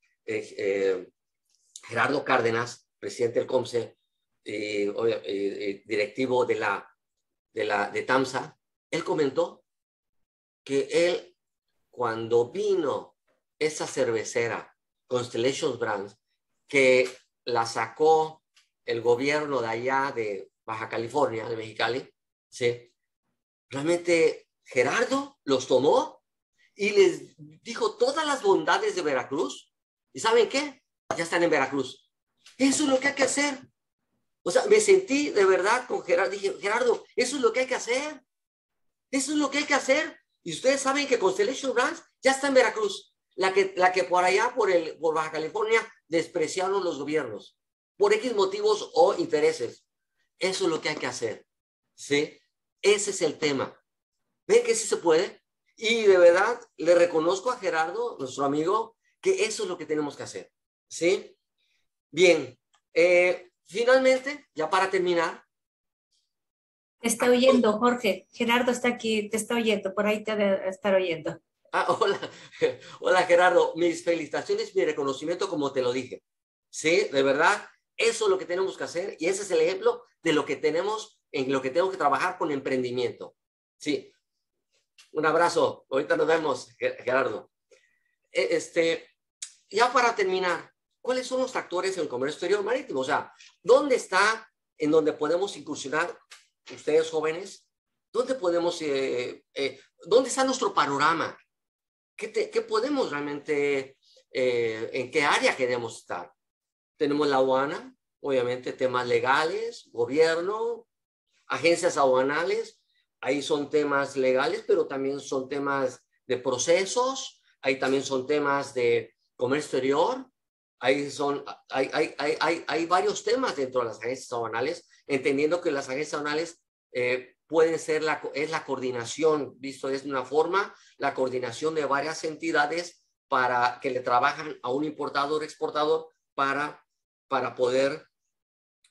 Gerardo Cárdenas, presidente del COMCE, directivo de TAMSA, él comentó que él, cuando vino esa cervecera, Constellation Brands, que la sacó el gobierno de allá de Baja California, de Mexicali, ¿sí? Realmente Gerardo los tomó y les dijo todas las bondades de Veracruz. ¿Y saben qué? Ya están en Veracruz. Eso es lo que hay que hacer. O sea, me sentí de verdad con Gerardo. Dije, Gerardo, eso es lo que hay que hacer. Eso es lo que hay que hacer. Y ustedes saben que Constellation Brands ya está en Veracruz. La que por allá, por Baja California, despreciaron los gobiernos. Por X motivos o intereses. Eso es lo que hay que hacer. ¿Sí? Ese es el tema. ¿Ven que sí se puede? Y de verdad le reconozco a Gerardo, nuestro amigo, que eso es lo que tenemos que hacer. ¿Sí? Bien. Finalmente, ya para terminar. Te está oyendo, Jorge. Gerardo está aquí, te está oyendo. Por ahí te debe estar oyendo. Hola. Hola, Gerardo. Mis felicitaciones, mi reconocimiento, como te lo dije. Sí, de verdad, eso es lo que tenemos que hacer y ese es el ejemplo de lo que tenemos, en lo que tenemos que trabajar con emprendimiento. Sí. Un abrazo. Ahorita nos vemos, Gerardo. Ya para terminar, ¿cuáles son los actores en el comercio exterior marítimo? O sea, ¿dónde está en donde podemos incursionar ustedes jóvenes? ¿Dónde podemos, dónde está nuestro panorama? ¿Qué podemos realmente, en qué área queremos estar? Tenemos la aduana, obviamente temas legales, gobierno, agencias aduanales, ahí son temas legales, pero también son temas de procesos, ahí también son temas de comercio exterior, hay varios temas dentro de las agencias aduanales, entendiendo que las agencias aduanales pueden ser es la coordinación, visto de una forma, la coordinación de varias entidades para que le trabajan a un importador, exportador, para poder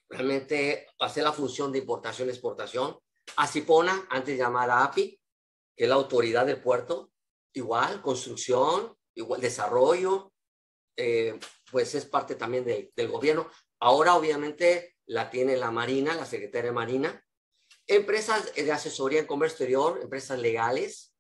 realmente hacer la función de importación-exportación. ACIPONA, antes llamada API, que es la autoridad del puerto, igual, construcción, igual, desarrollo, pues es parte también del gobierno. Ahora, obviamente, la tiene la Marina, la Secretaría de Marina. Empresas de asesoría en comercio exterior, empresas legales,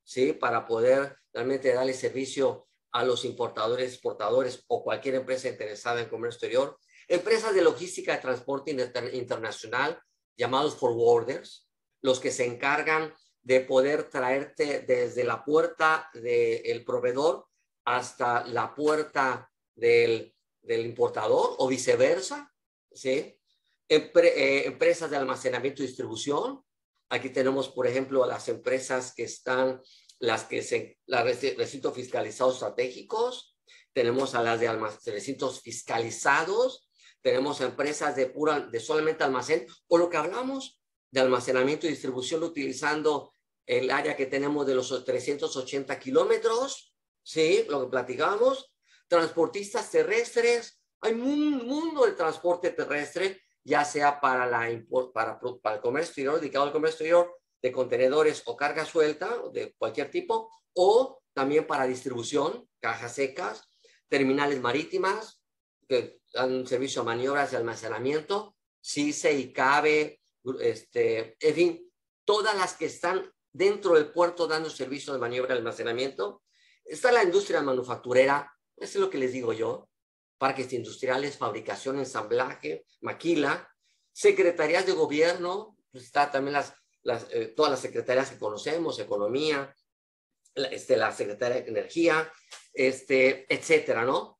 ¿sí? Para poder realmente darle servicio a los importadores, exportadores o cualquier empresa interesada en comercio exterior. Empresas de logística de transporte internacional, llamados forwarders, los que se encargan de poder traerte desde la puerta del proveedor hasta la puerta del importador o viceversa, ¿sí? Empresas de almacenamiento y distribución. Aquí tenemos, por ejemplo, las empresas que están, recintos fiscalizados estratégicos, tenemos a las de recintos fiscalizados, tenemos empresas de solamente almacén, o lo que hablamos de almacenamiento y distribución utilizando el área que tenemos de los 380 kilómetros, ¿sí? Lo que platicamos, transportistas terrestres, hay un mundo de transporte terrestre ya sea para el comercio exterior, dedicado al comercio exterior, de contenedores o carga suelta, de cualquier tipo, o también para distribución, cajas secas, terminales marítimas, que dan un servicio a maniobras de almacenamiento, CICE y CABE, en fin, todas las que están dentro del puerto dando servicio de maniobra de almacenamiento. Está la industria manufacturera, eso es lo que les digo yo, parques industriales, fabricación, ensamblaje, maquila, secretarías de gobierno, pues está también todas las secretarías que conocemos, economía, la Secretaría de Energía, etcétera, ¿no?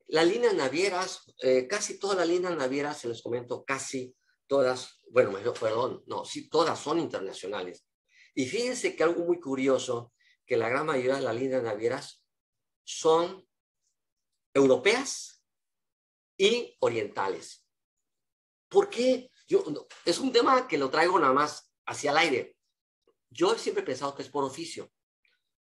Las líneas navieras, casi todas las líneas navieras, se les comento, casi todas, bueno, perdón, no, sí, todas son internacionales. Y fíjense que algo muy curioso, que la gran mayoría de las líneas navieras son europeas y orientales. ¿Por qué? Es un tema que lo traigo nada más hacia el aire. Yo siempre he pensado que es por oficio.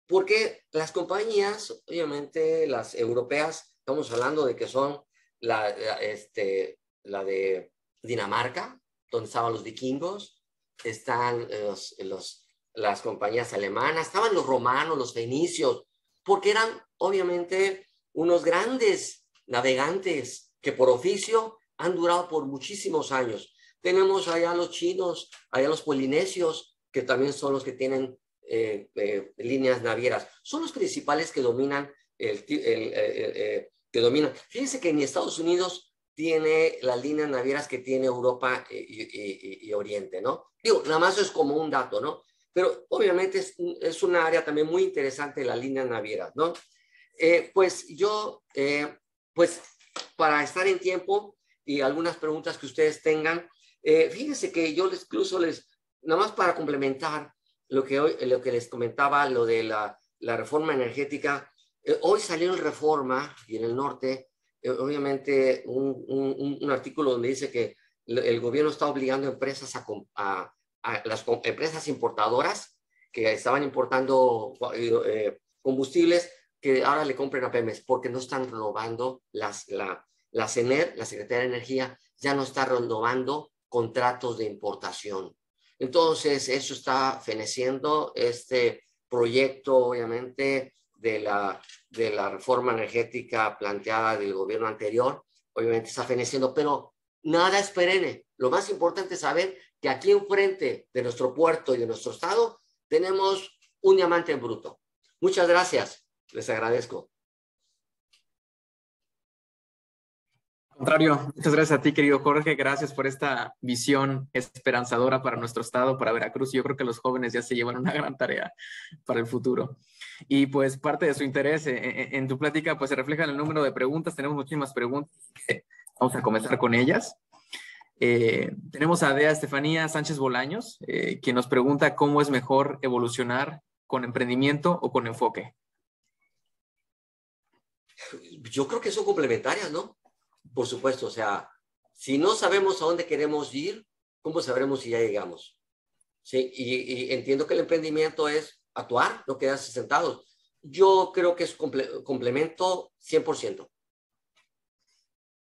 Porque las compañías, obviamente las europeas, estamos hablando de que son la de Dinamarca, donde estaban los vikingos, están las compañías alemanas, estaban los romanos, los fenicios, porque eran obviamente unos grandes navegantes que por oficio han durado por muchísimos años. Tenemos allá los chinos, allá los polinesios, que también son los que tienen líneas navieras. Son los principales que dominan Fíjense que ni Estados Unidos tiene las líneas navieras que tiene Europa y Oriente, ¿no? Digo, nada más es como un dato, ¿no? Pero obviamente es una área también muy interesante las líneas navieras, ¿no? Pues yo, pues para estar en tiempo y algunas preguntas que ustedes tengan, fíjense que yo nada más para complementar lo que les comentaba, lo de la reforma energética, hoy salió en Reforma y en el norte, obviamente un artículo donde dice que el gobierno está obligando a empresas a las empresas importadoras que estaban importando combustibles, que ahora le compren a Pemex, porque no están renovando la CENER, la Secretaría de Energía, ya no está renovando contratos de importación. Entonces, eso está feneciendo este proyecto, obviamente, de la reforma energética planteada del gobierno anterior. Obviamente está feneciendo, pero nada es perenne. Lo más importante es saber que aquí enfrente de nuestro puerto y de nuestro estado tenemos un diamante en bruto. Muchas gracias. Les agradezco. Contrario, muchas gracias a ti, querido Jorge. Gracias por esta visión esperanzadora para nuestro estado, para Veracruz. Yo creo que los jóvenes ya se llevan una gran tarea para el futuro. Y pues parte de su interés en tu plática pues se refleja en el número de preguntas. Tenemos muchísimas preguntas. Vamos a comenzar con ellas. Tenemos a Dea Estefanía Sánchez Bolaños, quien nos pregunta cómo es mejor evolucionar con emprendimiento o con enfoque. Yo creo que son complementarias, ¿no? Por supuesto, o sea, si no sabemos a dónde queremos ir, ¿cómo sabremos si ya llegamos? Sí, y entiendo que el emprendimiento es actuar, no quedarse sentados. Yo creo que es complemento 100%.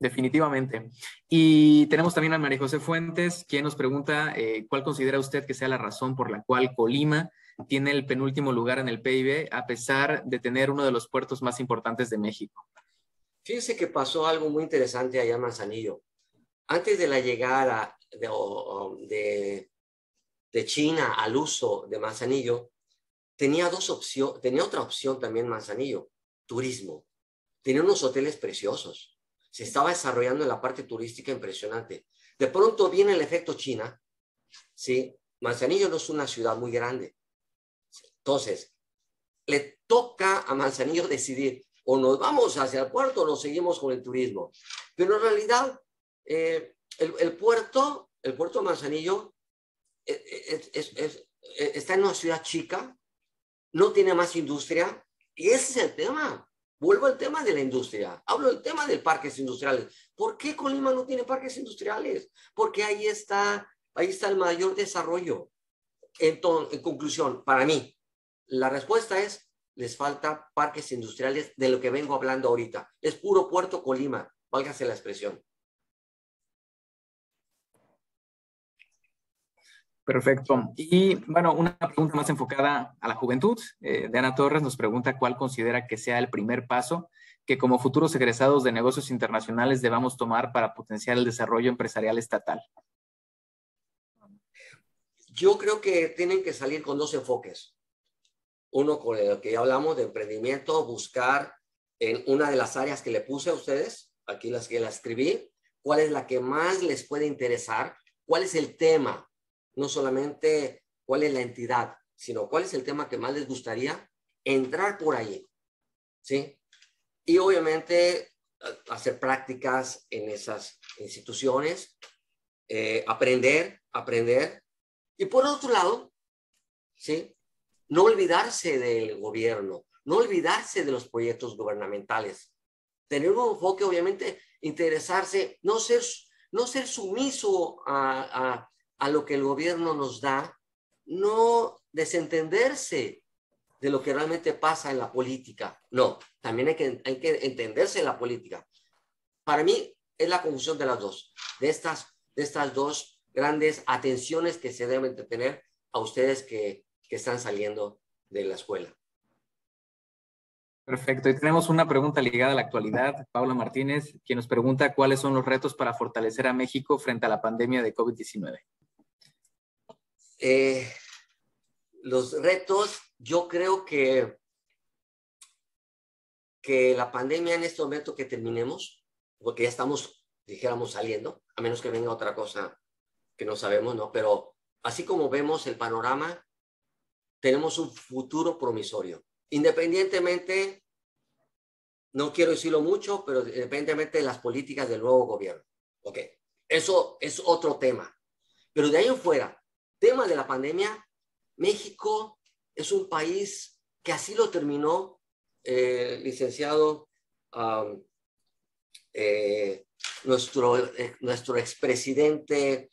Definitivamente. Y tenemos también a María José Fuentes, quien nos pregunta ¿cuál considera usted que sea la razón por la cual Colima tiene el penúltimo lugar en el PIB a pesar de tener uno de los puertos más importantes de México? Fíjense que pasó algo muy interesante allá en Manzanillo. Antes de la llegada de China al uso de Manzanillo, tenía otra opción también Manzanillo, turismo. Tenía unos hoteles preciosos. Se estaba desarrollando en la parte turística impresionante. De pronto viene el efecto China, ¿sí? Manzanillo no es una ciudad muy grande. Entonces, le toca a Manzanillo decidir, o nos vamos hacia el puerto o nos seguimos con el turismo. Pero en realidad, el puerto de Manzanillo está en una ciudad chica, no tiene más industria, y ese es el tema. Vuelvo al tema de la industria. Hablo del tema de parques industriales. ¿Por qué Colima no tiene parques industriales? Porque ahí está el mayor desarrollo. Entonces, en conclusión, para mí, la respuesta es, les falta parques industriales de lo que vengo hablando ahorita. Es puro Puerto Colima, válgase la expresión. Perfecto. Y bueno, una pregunta más enfocada a la juventud. De Ana Torres nos pregunta cuál considera que sea el primer paso que como futuros egresados de negocios internacionales debamos tomar para potenciar el desarrollo empresarial estatal. Yo creo que tienen que salir con dos enfoques. Uno con el que ya hablamos de emprendimiento, buscar en una de las áreas que le puse a ustedes, aquí las que la escribí, cuál es la que más les puede interesar, cuál es el tema. No solamente cuál es la entidad, sino cuál es el tema que más les gustaría entrar por ahí, ¿sí? Y obviamente hacer prácticas en esas instituciones, aprender. Y por otro lado, ¿sí? No olvidarse del gobierno, no olvidarse de los proyectos gubernamentales. Tener un enfoque, obviamente, interesarse, no ser sumiso a lo que el gobierno nos da, no desentenderse de lo que realmente pasa en la política. No, también hay que entenderse en la política. Para mí es la conjunción de las dos, de estas dos grandes atenciones que se deben de tener a ustedes que están saliendo de la escuela. Perfecto. Y tenemos una pregunta ligada a la actualidad. Paula Martínez, quien nos pregunta cuáles son los retos para fortalecer a México frente a la pandemia de COVID-19. Los retos, yo creo que la pandemia en este momento que terminemos, porque ya estamos, dijéramos, saliendo, a menos que venga otra cosa que no sabemos, ¿no? Pero así como vemos el panorama, tenemos un futuro promisorio. Independientemente, no quiero decirlo mucho, pero independientemente de las políticas del nuevo gobierno. Ok, eso es otro tema. Pero de ahí en fuera, tema de la pandemia, México es un país que así lo terminó, licenciado, nuestro expresidente,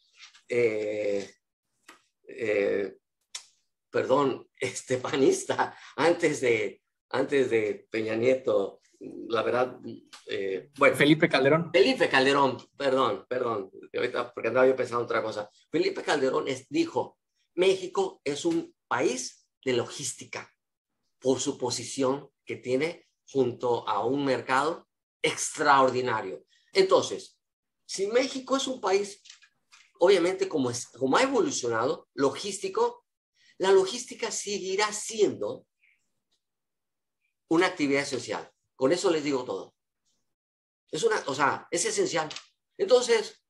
panista, antes de Peña Nieto, la verdad, bueno. Felipe Calderón. Felipe Calderón, perdón, ahorita porque andaba yo pensando otra cosa. Felipe Calderón dijo, México es un país de logística por su posición que tiene junto a un mercado extraordinario. Entonces, si México es un país, obviamente como ha evolucionado, logístico, la logística seguirá siendo una actividad esencial. Con eso les digo todo. Es esencial. Entonces,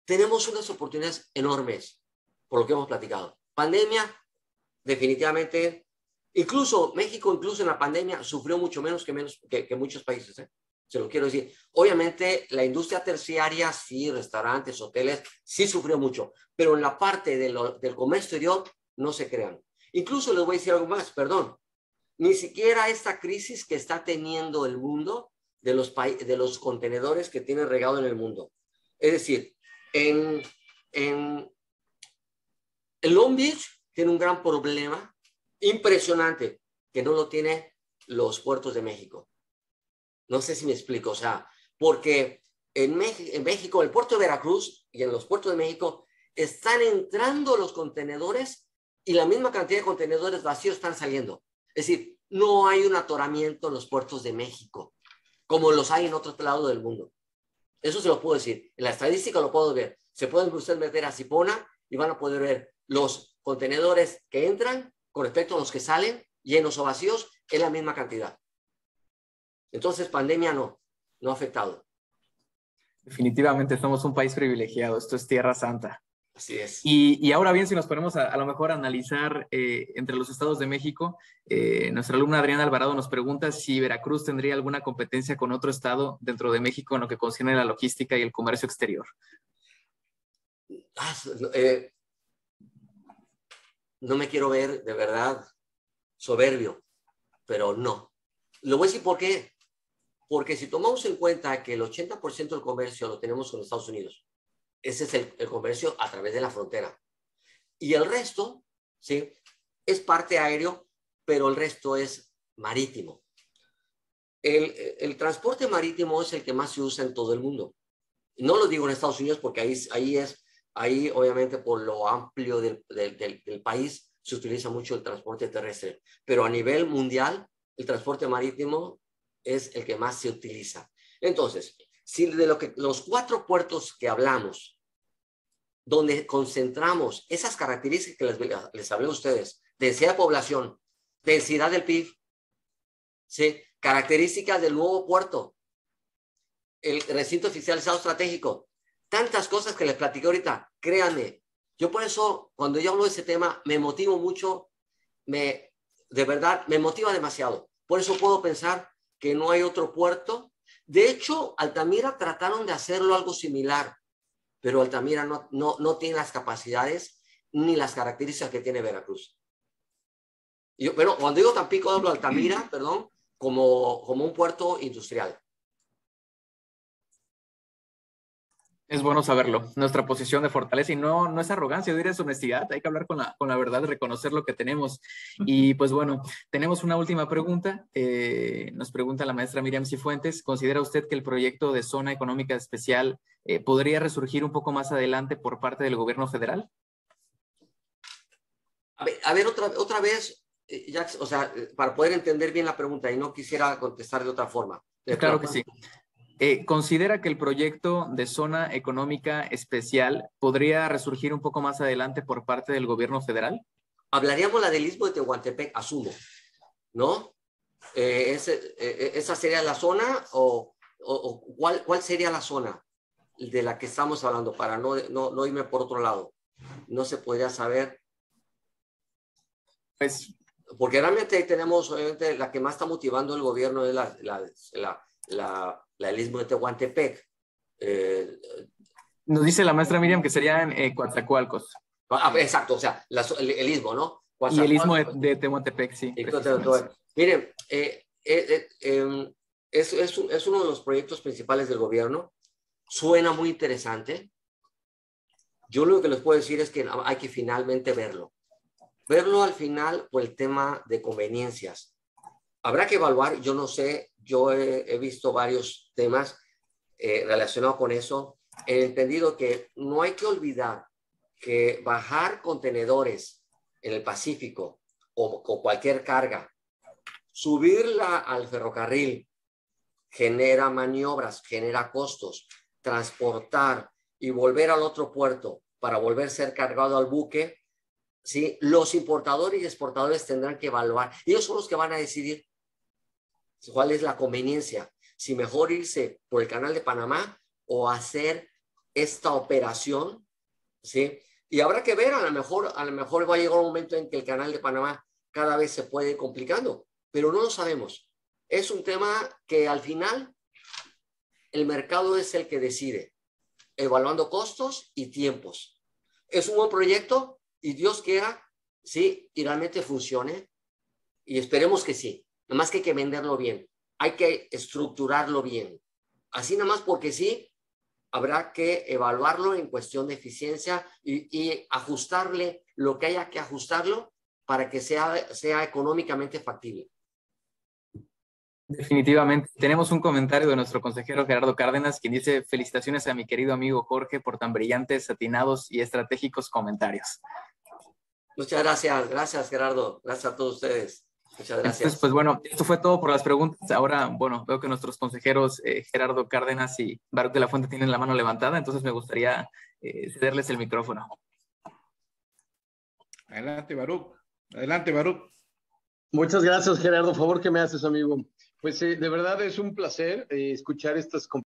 tenemos unas oportunidades enormes por lo que hemos platicado. Pandemia, definitivamente, incluso México, incluso en la pandemia, sufrió mucho menos que muchos países, ¿eh? Se lo quiero decir. Obviamente, la industria terciaria, sí, restaurantes, hoteles, sí sufrió mucho, pero en la parte del comercio exterior, no se crean. Incluso les voy a decir algo más, perdón. Ni siquiera esta crisis que está teniendo el mundo de los contenedores que tienen regado en el mundo. Es decir, en Long Beach tiene un gran problema impresionante que no lo tiene los puertos de México. No sé si me explico, porque en México, el puerto de Veracruz y en los puertos de México están entrando los contenedores y la misma cantidad de contenedores vacíos están saliendo. Es decir, no hay un atoramiento en los puertos de México como los hay en otros lados del mundo. Eso se lo puedo decir. En la estadística lo puedo ver. Se pueden ustedes meter a Sipona y van a poder ver los contenedores que entran con respecto a los que salen, llenos o vacíos, es la misma cantidad. Entonces, pandemia no ha afectado. Definitivamente somos un país privilegiado. Esto es Tierra Santa. Así es. Y ahora bien, si nos ponemos a lo mejor a analizar entre los estados de México, nuestra alumna Adriana Alvarado nos pregunta si Veracruz tendría alguna competencia con otro estado dentro de México en lo que concierne a la logística y el comercio exterior. No me quiero ver de verdad soberbio, pero no. Lo voy a decir por qué. Porque si tomamos en cuenta que el 80% del comercio lo tenemos con Estados Unidos, ese es el comercio a través de la frontera. Y el resto, ¿sí? Es parte aéreo, pero el resto es marítimo. El transporte marítimo es el que más se usa en todo el mundo. No lo digo en Estados Unidos porque ahí es Ahí, obviamente, por lo amplio del país, se utiliza mucho el transporte terrestre. Pero a nivel mundial, el transporte marítimo es el que más se utiliza. Entonces, si de los 4 puertos que hablamos, donde concentramos esas características que les hablé a ustedes, densidad de población, densidad del PIB, ¿sí? Características del nuevo puerto, el recinto oficializado estratégico, tantas cosas que les platiqué ahorita, créanme, yo por eso, cuando yo hablo de ese tema, me motivo mucho, de verdad, me motiva demasiado. Por eso puedo pensar que no hay otro puerto. De hecho, Altamira trataron de hacerlo algo similar, pero Altamira no tiene las capacidades ni las características que tiene Veracruz. Pero cuando digo Tampico, hablo de Altamira, perdón, como un puerto industrial. Es bueno saberlo, nuestra posición de fortaleza, y no es arrogancia, yo diría es honestidad, hay que hablar con la verdad, reconocer lo que tenemos. Y pues bueno, tenemos una última pregunta, nos pregunta la maestra Miriam Cifuentes, ¿considera usted que el proyecto de zona económica especial podría resurgir un poco más adelante por parte del gobierno federal? A ver otra vez, Jax, o sea, para poder entender bien la pregunta, y no quisiera contestar de otra forma. Claro que sí. ¿Considera que el proyecto de zona económica especial podría resurgir un poco más adelante por parte del gobierno federal? Hablaríamos la del Istmo de Tehuantepec, asumo, ¿no? ¿Esa sería la zona o cuál sería la zona de la que estamos hablando para no irme por otro lado? No se podría saber. Pues, porque realmente ahí tenemos, obviamente, la que más está motivando el gobierno es el Istmo de Tehuantepec. nos dice la maestra Miriam que serían Coatzacoalcos. Exacto, o sea, el Istmo, ¿no? Y el Istmo de Tehuantepec, sí. Miren, es uno de los proyectos principales del gobierno. Suena muy interesante. Yo lo que les puedo decir es que hay que finalmente verlo. Verlo al final por el tema de conveniencias. Habrá que evaluar, yo no sé, yo he visto varios temas relacionados con eso. He entendido que no hay que olvidar que bajar contenedores en el Pacífico o cualquier carga, subirla al ferrocarril, genera maniobras, genera costos, transportar y volver al otro puerto para volver a ser cargado al buque, ¿sí? Los importadores y exportadores tendrán que evaluar. Ellos son los que van a decidir cuál es la conveniencia, si mejor irse por el canal de Panamá o hacer esta operación, ¿sí? Y habrá que ver, a lo mejor va a llegar un momento en que el canal de Panamá cada vez se puede ir complicando, pero no lo sabemos. Es un tema que al final el mercado es el que decide, evaluando costos y tiempos. Es un buen proyecto y Dios quiera, sí, y realmente funcione, y esperemos que sí. Nada más que hay que venderlo bien, hay que estructurarlo bien. Así nada más porque sí, habrá que evaluarlo en cuestión de eficiencia y ajustarle lo que haya que ajustarlo para que sea económicamente factible. Definitivamente. Tenemos un comentario de nuestro consejero Gerardo Cárdenas, quien dice: felicitaciones a mi querido amigo Jorge por tan brillantes, atinados y estratégicos comentarios. Muchas gracias. Gracias, Gerardo. Gracias a todos ustedes. Muchas gracias. Entonces, pues bueno, esto fue todo por las preguntas. Ahora, bueno, veo que nuestros consejeros Gerardo Cárdenas y Baruch de la Fuente tienen la mano levantada, entonces me gustaría cederles el micrófono. Adelante, Baruch. Adelante, Baruch. Muchas gracias, Gerardo. Favor que me haces, amigo. Pues de verdad es un placer escuchar estas conversaciones.